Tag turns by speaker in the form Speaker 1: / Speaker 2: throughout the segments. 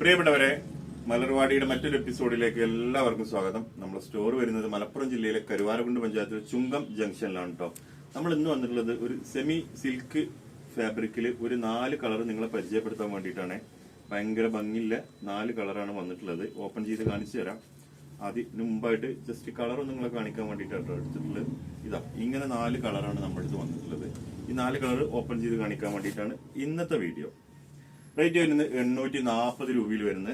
Speaker 1: പ്രിയപ്പെട്ടവരെ, മലർവാടിയുടെ മറ്റൊരു എപ്പിസോഡിലേക്ക് എല്ലാവർക്കും സ്വാഗതം. നമ്മുടെ സ്റ്റോർ വരുന്നത് മലപ്പുറം ജില്ലയിലെ കരുവാരക്കുണ്ട് പഞ്ചായത്തിലെ ചുങ്കം ജംഗ്ഷനിലാണ് കേട്ടോ. നമ്മൾ ഇന്ന് വന്നിട്ടുള്ളത് ഒരു സെമി സിൽക്ക് ഫാബ്രിക്കിൽ ഒരു 4 കളർ നിങ്ങളെ പരിചയപ്പെടുത്താൻ വേണ്ടിയിട്ടാണ്. ഭയങ്കര ഭംഗിയുള്ള 4 കളറാണ് വന്നിട്ടുള്ളത്. ഓപ്പൺ ചെയ്ത് കാണിച്ചു തരാം. അതിന് മുമ്പായിട്ട് ജസ്റ്റ് കളർ നിങ്ങളെ കാണിക്കാൻ വേണ്ടിയിട്ടാണ് എടുത്തിട്ടുള്ളത്. ഇതാ ഇങ്ങനെ 4 കളറാണ് നമ്മുടെ അടുത്ത് വന്നിട്ടുള്ളത്. ഈ 4 കളർ ഓപ്പൺ ചെയ്ത് കാണിക്കാൻ വേണ്ടിയിട്ടാണ് ഇന്നത്തെ വീഡിയോ. റേറ്റ് വരുന്നത് 840 രൂപയിൽ വരുന്ന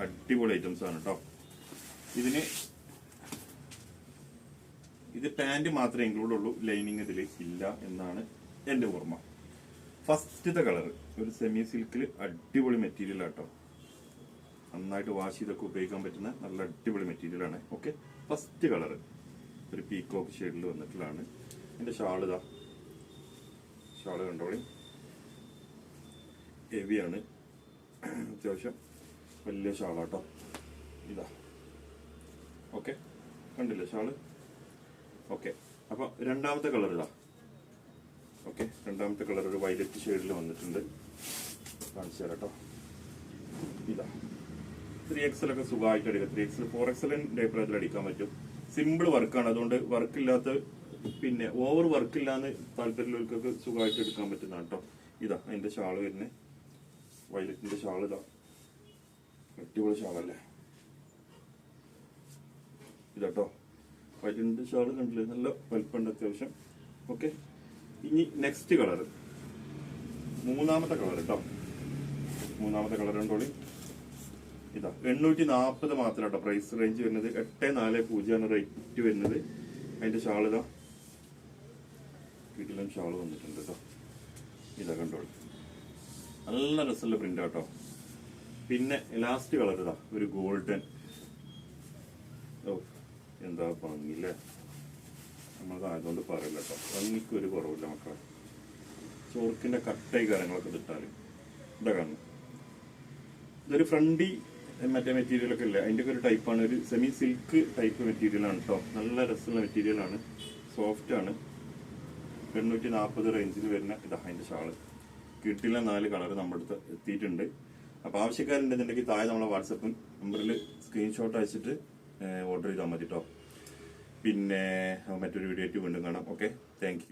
Speaker 1: അടിപൊളി ഐറ്റംസ് ആണ് കേട്ടോ. ഇത് പാന്റ് മാത്രമേ ഇൻക്ലൂഡ് ഉള്ളൂ, ലൈനിങ് ഇതിൽ ഇല്ല എന്നാണ് എന്റെ ഓർമ്മ. ഫസ്റ്റത്തെ കളർ ഒരു സെമി സിൽക്കിൽ അടിപൊളി മെറ്റീരിയൽ ആട്ടോ. നന്നായിട്ട് വാഷ് ചെയ്തൊക്കെ ഉപയോഗിക്കാൻ പറ്റുന്ന നല്ല അടിപൊളി മെറ്റീരിയൽ ആണ്. ഓക്കെ, ഫസ്റ്റ് കളർ ഒരു പീക്കോക്ക് ഷെയ്ഡിൽ വന്നിട്ടുള്ളതാണ്. എന്റെ ഷാള് കണ്ടോളി, ഹെവിയാണ്, അത്യാവശ്യം വലിയ ഷാളാട്ടോ. ഇതാ ഓക്കെ, കണ്ടില്ലേ ഷാള്. ഓക്കെ, അപ്പൊ രണ്ടാമത്തെ കളർ ഇതാ. ഓക്കെ, രണ്ടാമത്തെ കളർ ഒരു വയലറ്റ് ഷെയ്ഡിൽ വന്നിട്ടുണ്ട്. കാണിച്ചു തരാം കേട്ടോ. ഇതാ 3XL ഒക്കെ സുഖമായിട്ട് അടിക്കാം. 3XL 4XL ഡേപ്പറത്തിൽ അടിക്കാൻ പറ്റും. സിമ്പിൾ വർക്കാണ്, അതുകൊണ്ട് വർക്കില്ലാത്ത പിന്നെ ഓവർ വർക്കില്ലാന്ന് താല്പര്യമുള്ളവർക്കൊക്കെ സുഖമായിട്ട് എടുക്കാൻ പറ്റുന്നതാണ് കേട്ടോ. ഇതാ അതിന്റെ ഷാള് വരുന്നത്, വയലറ്റിന്റെ ഷാള്. ഇതാ അടിപൊളി ഷാളല്ലേ ഇതാട്ടോ. വയലറ്റിന്റെ ഷാള് കണ്ടില്ലേ, നല്ല വലിപ്പമുണ്ട് അത്യാവശ്യം. ഓക്കെ, ഇനി നെക്സ്റ്റ് കളർ, മൂന്നാമത്തെ കളർ കേട്ടോ. മൂന്നാമത്തെ കളർ കണ്ടോളി. ഇതാ 840 മാത്രം കേട്ടോ പ്രൈസ് റേഞ്ച് വരുന്നത്. 840 റേറ്റ് വരുന്നത്. അതിന്റെ ഷാള് ഇതാ വീട്ടിലും ഷാള് വന്നിട്ടുണ്ട് കേട്ടോ. ഇതാ കണ്ടോളി, നല്ല രസമുള്ള പ്രിന്റ് ആട്ടോ. പിന്നെ ലാസ്റ്റ് കളർ ഇതാ ഒരു ഗോൾഡൻ. ഓ എന്താ ഭംഗിയില്ലേ, നമ്മളതായതുകൊണ്ട് പറയില്ല കേട്ടോ. ഭംഗിക്ക് ഒരു കുറവില്ല മക്കളെ. ചോർക്കിന്റെ കട്ടായി കാര്യങ്ങളൊക്കെ ഇട്ടാല് ഇതാ കാണുന്നു. ഇതൊരു ഫ്രണ്ടി മറ്റേ മെറ്റീരിയൽ ഒക്കെ ഇല്ലേ, അതിന്റെ ഒക്കെ ഒരു ടൈപ്പാണ്. ഒരു സെമി സിൽക്ക് ടൈപ്പ് മെറ്റീരിയൽ ആണ് കേട്ടോ. നല്ല രസമുള്ള മെറ്റീരിയൽ ആണ്, സോഫ്റ്റ് ആണ്. 840 റേഞ്ചിൽ വരുന്ന ഇതാ അതിന്റെ ഷാള്. കിട്ടില്ല 4 കളർ നമ്മുടെ അടുത്ത് എത്തിയിട്ടുണ്ട്. അപ്പൊ ആവശ്യക്കാരുണ്ടെന്നുണ്ടെങ്കിൽ താഴെ നമ്മളെ വാട്സപ്പ് നമ്പറിൽ സ്ക്രീൻഷോട്ട് അയച്ചിട്ട് ഓർഡർ ചെയ്താൽ മതി കേട്ടോ. പിന്നെ മറ്റൊരു വീഡിയോ ആയിട്ട് വീണ്ടും കാണാം. Okay, thank you.